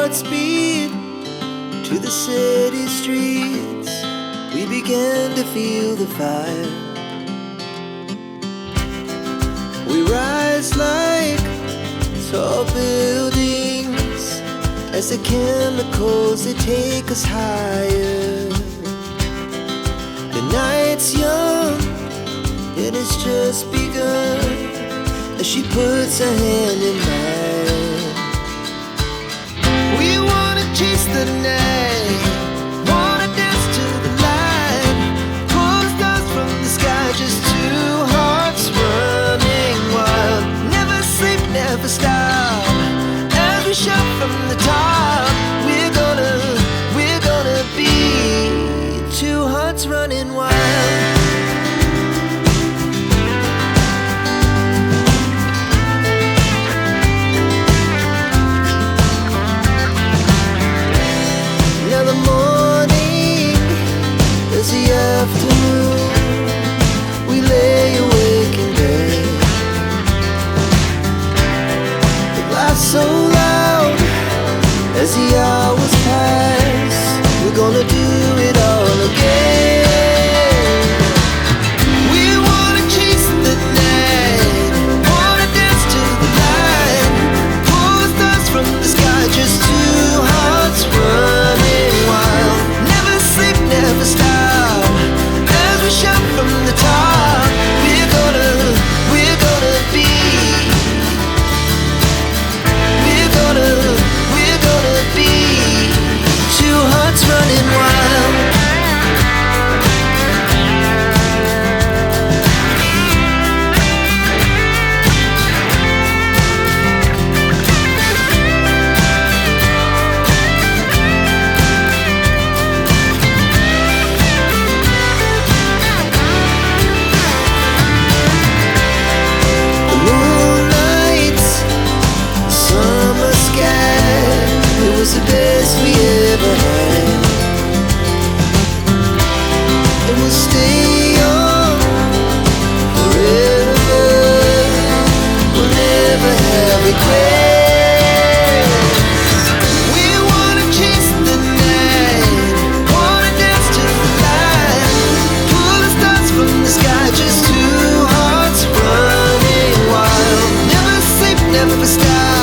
Godspeed to the city streets. We began to feel the fire. We rise like tall buildings as the chemicals, they take us higher. The night's young, it has just begun, as she puts her hand in mine. We wanna chase the night, wanna dance to the light, pull the stars from the sky, just two hearts running wild. Never sleep, never stop, as we shout from the top. We're gonna be two hearts running wild. Now the morning is the afternoon. We lay awake in bed. The laughs so loud as the hours pass. We're gonna do it all again. We wanna chase the night, wanna dance to the light, pull the stars from the sky, just two hearts running wild. Never sleep, never stop, as we shout from the top. We're gonna be, we're gonna be two hearts running wild. The moonlight, summer sky, it was the best we ever had. And we'll stay young forever. We'll never have regrets. We wanna chase the night, wanna dance to the light, pull the stars from the sky, just two hearts running wild. Never sleep, never stop,